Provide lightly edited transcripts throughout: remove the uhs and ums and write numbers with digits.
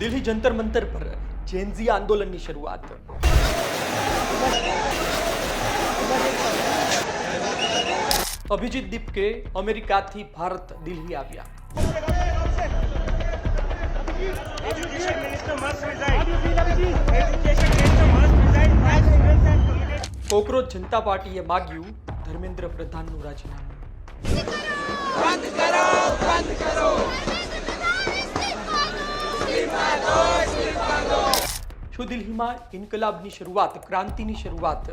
દિલ્હી જંતર મંતર પર જેનઝી આંદોલનની શરૂઆત। અભિજીત દીપકે અમેરિકાથી ભારત દિલ્હી આવ્યા। કોકરોચ જનતા પાર્ટીએ માગ્યું ધર્મેન્દ્ર પ્રધાનનું રાજીનામું। શું દિલ્હીમાં ઇન્કલાબની શરૂઆત, ક્રાંતિની શરૂઆત,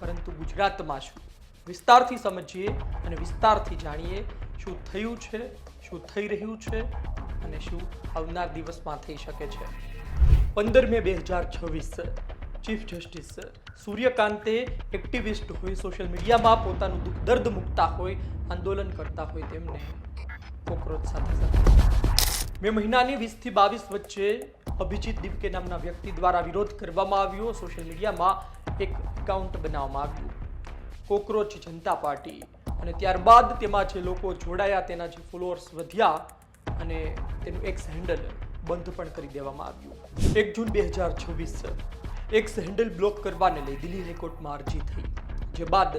પરંતુ ગુજરાતમાં શું? વિસ્તારથી સમજીએ અને વિસ્તારથી જાણીએ શું થયું છે, શું થઈ રહ્યું છે અને શું આવનાર દિવસમાં થઈ શકે છે। 15 મે 2026 ચીફ જસ્ટિસ સૂર્યકાંતે એક્ટિવિસ્ટ હોય, સોશિયલ મીડિયામાં પોતાનું દુઃખ દર્દ મૂકતા હોય, આંદોલન કરતા હોય તેમને કોકરોચ સાથે મે મહિનાની 20 થી 22 વચ્ચે અભિજીત દીપકે નામના વ્યક્તિ દ્વારા વિરોધ કરવામાં આવ્યો। સોશિયલ મીડિયામાં એક એકાઉન્ટ બનાવવામાં આવ્યું કોકરોચ જનતા પાર્ટી, અને ત્યારબાદ તેમાં જે લોકો જોડાયા તેના જે ફોલોઅર્સ વધ્યા અને તેનું એક્સ હેન્ડલ બંધ પણ કરી દેવામાં આવ્યું। 1 જૂન 2026 એક્સ હેન્ડલ બ્લોક કરવાને લઈ દિલ્હી હાઈકોર્ટમાં અરજી થઈ, જે બાદ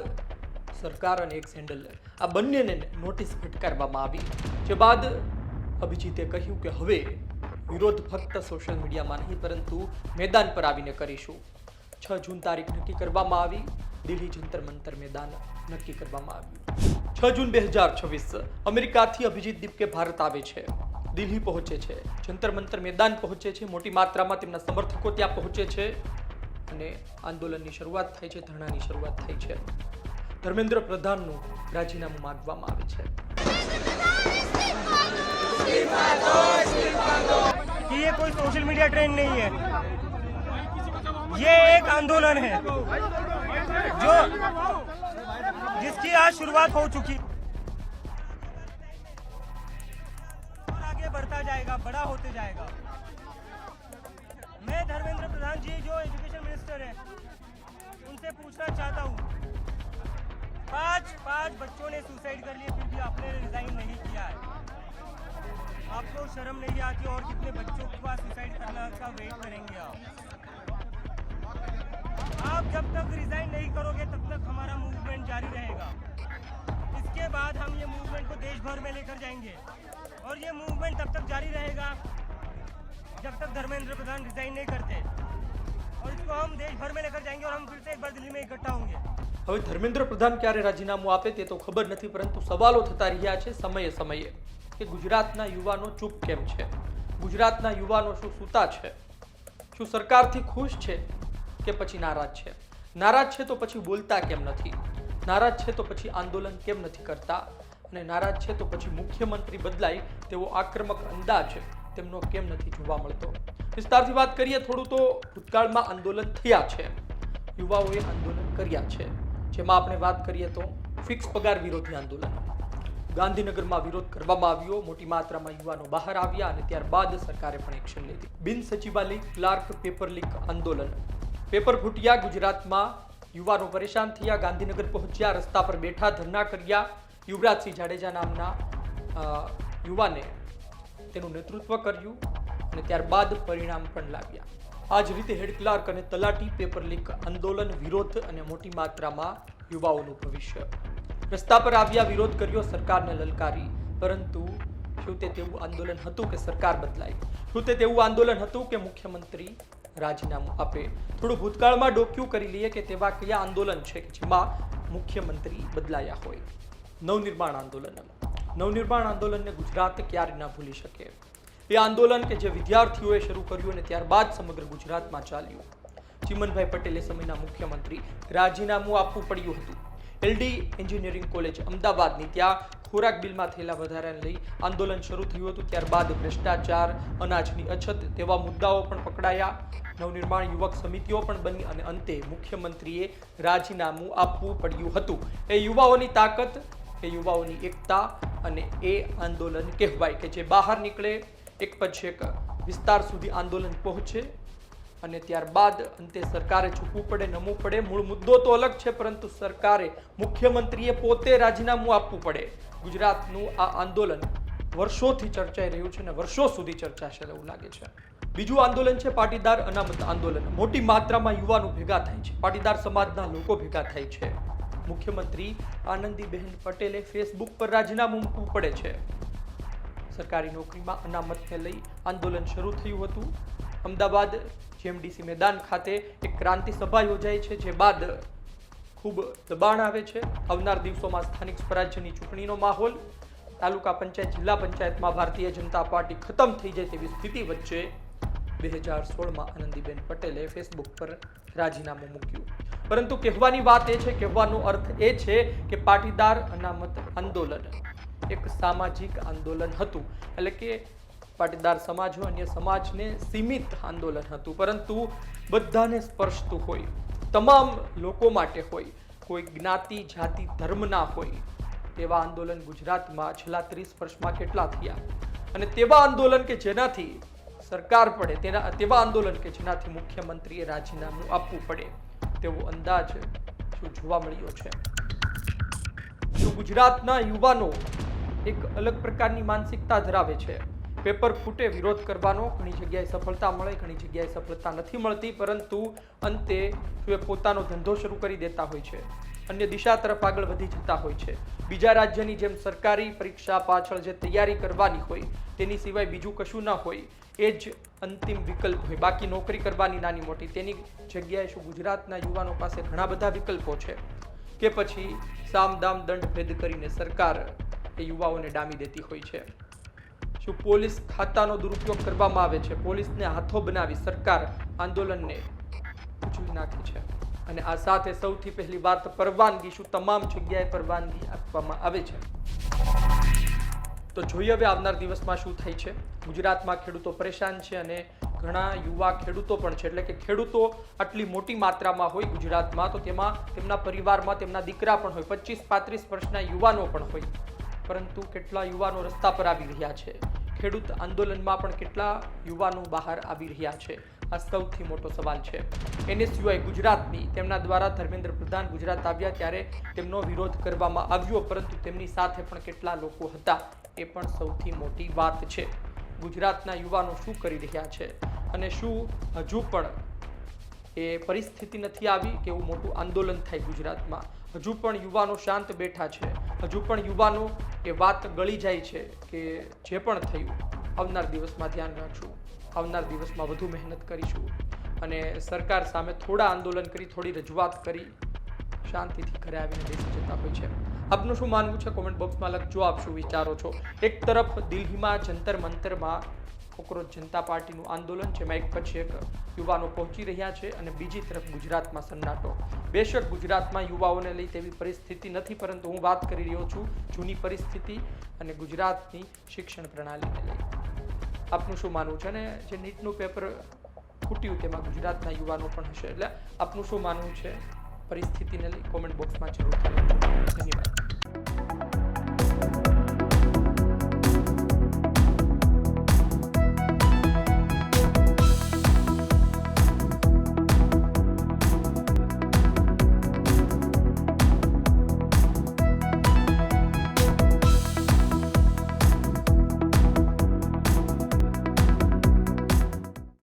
સરકાર અને એક્સ હેન્ડલ આ બંનેને નોટિસ ફટકારવામાં આવી, જે બાદ અભિજીતે કહ્યું કે હવે વિરોધ ફક્ત સોશિયલ મીડિયામાં નહીં પરંતુ મેદાન પર આવીને કરીશું। 6 જૂન તારીખ નક્કી કરવામાં આવી, દિલ્હી જંતર મંતર મેદાન નક્કી કરવામાં આવ્યું। 6 જૂન 2026 અમેરિકાથી અભિજીત દીપકે ભારત આવે છે, દિલ્હી પહોંચે છે, જંતર મંતર મેદાન પહોંચે છે, મોટી માત્રામાં તેમના સમર્થકો ત્યાં પહોંચે છે અને આંદોલનની શરૂઆત થાય છે, ધરણાની શરૂઆત થઈ છે। ધર્મેન્દ્ર પ્રધાનનું રાજીનામું માંગવામાં આવે છે। कि ये कोई सोशल मीडिया ट्रेंड नहीं है, ये एक आंदोलन है जो जिसकी आज शुरुआत हो चुकी और आगे बढ़ता जाएगा, बड़ा होते जाएगा। मैं धर्मेंद्र प्रधान जी जो एजुकेशन मिनिस्टर है उनसे पूछना चाहता हूँ, पांच बच्चों ने सुसाइड कर लिए फिर भी आपने रिजाइन नहीं किया है। आपको शर्म नहीं आती? और कितने बच्चों के पास सुसाइड करना का वेट करेंगे आप जब तक रिजाइन नहीं करोगे तब तक हमारा मूवमेंट जारी रहेगा। इसके बाद हम ये मूवमेंट को देश भर में लेकर जाएंगे और ये मूवमेंट तब तक जारी रहेगा जब तक धर्मेंद्र प्रधान रिजाइन नहीं करते, और इसको हम देश भर में लेकर जाएंगे और हम फिर से एक बार दिल्ली में इकट्ठा होंगे। હવે ધર્મેન્દ્ર પ્રધાન ક્યારે રાજીનામું આપે તે તો ખબર નથી, પરંતુ સવાલો થતા રહ્યા છે સમયે સમયે કે ગુજરાતના યુવાનો ચૂપ કેમ છે, ગુજરાતના યુવાનો શું સૂતા છે, શું સરકારથી ખુશ છે કે પછી નારાજ છે, નારાજ છે તો પછી બોલતા કેમ નથી, નારાજ છે તો પછી આંદોલન કેમ નથી કરતા, અને નારાજ છે તો પછી મુખ્યમંત્રી બદલાય તેવો આક્રમક અંદાજ તેમનો કેમ નથી જોવા મળતો। વિસ્તારથી વાત કરીએ થોડું તો ભૂતકાળમાં આંદોલન થયા છે, યુવાઓએ આંદોલન કર્યા છે, જેમાં આપણે વાત કરીએ તો ફિક્સ પગાર વિરોધી આંદોલન ગાંધીનગરમાં વિરોધ કરવામાં આવ્યો, મોટી માત્રામાં યુવાનો બહાર આવ્યા અને ત્યારબાદ સરકારે પણ એક્શન લીધી। બિન સચિવાલય ક્લાર્ક પેપર લીક આંદોલન, પેપર ફૂટ્યા, ગુજરાતમાં યુવાનો પરેશાન થયા, ગાંધીનગર પહોંચ્યા, રસ્તા પર બેઠા, ધરણા કર્યા। યુવરાજસિંહ જાડેજા નામના યુવાને તેનું નેતૃત્વ કર્યું અને ત્યારબાદ પરિણામ પણ લાવ્યા। આ જ રીતે હેડ ક્લાર્ક અને તલાટી પેપર લીક આંદોલન, વિરોધ અને મોટી માત્રામાં યુવાઓનું ભવિષ્ય રસ્તા પર આવ્યા, વિરોધ કર્યો, સરકારને લલકારી, પરંતુ શું તે તેવું આંદોલન હતું કે સરકાર બદલાય? શું તે તેવું આંદોલન હતું કે મુખ્યમંત્રી રાજીનામું આપે? થોડું ભૂતકાળમાં ડોક્યુ કરી લઈએ કે તેવા કયા આંદોલન છે કે જેમાં મુખ્યમંત્રી બદલાયા હોય। નવનિર્માણ આંદોલનને ગુજરાત ક્યારે ના ભૂલી શકે। એ આંદોલન કે જે વિદ્યાર્થીઓએ શરૂ કર્યું અને ત્યારબાદ સમગ્ર ગુજરાતમાં ચાલ્યું। ચિમનભાઈ પટેલે સમયના મુખ્યમંત્રી રાજીનામું આપવું પડ્યું હતું। એલડી એન્જિનિયરિંગ કોલેજ અમદાવાદની ત્યાં ખોરાક બિલમાં થયેલા વધારાને લઈ આંદોલન શરૂ થયું હતું। ત્યારબાદ ભ્રષ્ટાચાર, અનાજની અછત તેવા મુદ્દાઓ પણ પકડાયા, નવનિર્માણ યુવક સમિતિઓ પણ બની અને અંતે મુખ્યમંત્રીએ રાજીનામું આપવું પડ્યું હતું। એ યુવાઓની તાકાત, એ યુવાઓની એકતા અને એ આંદોલન કહેવાય કે જે બહાર નીકળે, એક પછી એક વિસ્તાર સુધી આંદોલન પહોંચે અને ત્યારબાદ અંતે સરકારે ઝૂકવું પડે, નમવું પડે। મૂળ મુદ્દો તો અલગ છે, પરંતુ સરકારે, મુખ્યમંત્રીએ પોતે રાજીનામું આપવું પડે। ગુજરાતનું આ આંદોલન વર્ષોથી ચર્ચાઈ રહ્યું છે અને વર્ષો સુધી ચર્ચાશે એવું લાગે છે। બીજું આંદોલન છે પાટીદાર અનામત આંદોલન. મોટી માત્રામાં યુવાનો ભેગા થાય છે, પાટીદાર સમાજના લોકો ભેગા થાય છે. મુખ્યમંત્રી આનંદીબેન પટેલે ફેસબુક પર રાજીનામું મૂકવું પડે છે. સરકારી નોકરીમાં અનામતને લઈ આંદોલન શરૂ થયું હતું. અમદાવાદ જીએમડીસી મેદાન ખાતે એક ક્રાંતિ સભા યોજાઈ છે, જે બાદ ખૂબ દબાણ આવે છે. આવનાર દિવસોમાં સ્થાનિક સ્વરાજ્યની ચૂંટણીનો માહોલ, તાલુકા પંચાયત, જિલ્લા પંચાયતમાં ભારતીય જનતા પાર્ટી ખતમ થઈ જાય તેવી સ્થિતિ વચ્ચે 2016માં આનંદીબેન પટેલે ફેસબુક પર રાજીનામું મૂક્યું. પરંતુ કહેવાની વાત એ છે, કહેવાનો અર્થ એ છે કે પાટીદાર અનામત આંદોલન એક સામાજિક આંદોલન હતું. એટલે કે પાટીદાર સમાજો અન્ય સમાજને સીમિત આંદોલન હતું, પરંતુ બધાને સ્પર્શતું હોય, તમામ લોકો માટે હોય, કોઈ જ્ઞાતિ, જાતિ, ધર્મ ના હોય તેવા આંદોલન ગુજરાતમાં છેલ્લા 30 વર્ષમાં કેટલા થયા. અને તેવા આંદોલન કે જેનાથી સરકાર પડે, તેવા આંદોલન કે જેનાથી મુખ્યમંત્રીએ રાજીનામું આપવું પડે તેવો અંદાજ શું જોવા મળ્યો છે. શું ગુજરાતના યુવાનો એક અલગ પ્રકારની માનસિકતા ધરાવે છે? પેપર ફૂટે વિરોધ કરવાનો, ઘણી જગ્યાએ સફળતા મળે, ઘણી જગ્યાએ સફળતા નથી મળતી, પરંતુ અંતે શું એ પોતાનો ધંધો શરૂ કરી દેતા હોય છે, અન્ય દિશા તરફ આગળ વધી જતા હોય છે. બીજા રાજ્યની જેમ સરકારી પરીક્ષા પાછળ જે તૈયારી કરવાની હોય તેની સિવાય બીજું કશું ના હોય, એ જ અંતિમ વિકલ્પ હોય. બાકી નોકરી કરવાની નાની મોટી, તેની જગ્યાએ શું ગુજરાતના યુવાનો પાસે ઘણા બધા વિકલ્પો છે? કે પછી સામ દામ દંડ ભેદ કરીને સરકાર એ યુવાઓને ડામી દેતી હોય છે? શું પોલીસ ખાતાનો દુરુપયોગ કરવામાં આવે છે? પોલીસને હાથો બનાવી સરકાર આંદોલનને ઉછળી નાખે છે. અને આ સાથે સૌથી પહેલી વાત, પરવાનગી. શું તમામ જગ્યાએ પરવાનગી આપવામાં આવે છે? તો જોઈએ હવે આવનાર દિવસમાં શું થાય છે. ગુજરાતમાં ખેડૂતો પરેશાન છે અને ઘણા યુવા ખેડૂતો પણ છે. એટલે કે ખેડૂતો આટલી મોટી માત્રામાં હોય ગુજરાતમાં, તો તેમાં તેમના પરિવારમાં તેમના દીકરા પણ હોય, 25-35 વર્ષના યુવાનો પણ હોય, પરંતુ કેટલા યુવાનો રસ્તા પર આવી રહ્યા છે? ખેડૂત આંદોલનમાં પણ કેટલા યુવાનો બહાર આવી રહ્યા છે? આ સૌથી મોટો સવાલ છે. એને સિવાય ગુજરાતની, તેમના દ્વારા ધર્મેન્દ્ર પ્રધાન ગુજરાત આવ્યા ત્યારે તેમનો વિરોધ કરવામાં આવ્યો, પરંતુ તેમની સાથે પણ કેટલા લોકો હતા એ પણ સૌથી મોટી વાત છે. ગુજરાતના યુવાનો શું કરી રહ્યા છે અને શું હજુ પણ એ પરિસ્થિતિ નથી આવી કે એવું મોટું આંદોલન થાય ગુજરાતમાં? હજુ પણ યુવાનો શાંત બેઠા છે? હજુ પણ યુવાનો એ વાત ગળી જાય છે કે જે પણ થયું આવનાર દિવસમાં ધ્યાન રાખશું, આવનાર દિવસમાં વધુ મહેનત કરીશું અને સરકાર સામે થોડા આંદોલન કરી, થોડી રજૂઆત કરી શાંતિથી ઘરે આવીને બેસી જતા હોય છે. આપનું શું માનવું છે? કોમેન્ટ બોક્સમાં લખજો. આપ શું વિચારો છો? એક તરફ દિલ્હીમાં જંતર મંતરમાં કોકરોચ જનતા પાર્ટીનું આંદોલન, જેમાં એક પછી એક યુવાનો પહોંચી રહ્યા છે, અને બીજી તરફ ગુજરાતમાં સન્નાટો. બેશક ગુજરાતમાં યુવાઓને લઈ તેવી પરિસ્થિતિ નથી, પરંતુ હું વાત કરી રહ્યો છું જૂની પરિસ્થિતિ અને ગુજરાતની શિક્ષણ પ્રણાલીને લઈ. આપનું શું માનવું છે? અને જે નીટનું પેપર ફૂટ્યું તેમાં ગુજરાતના યુવાનો પણ હશે, એટલે આપનું શું માનવું છે પરિસ્થિતિને લઈ? કોમેન્ટ બોક્સમાં જરૂર ધન્યવાદ.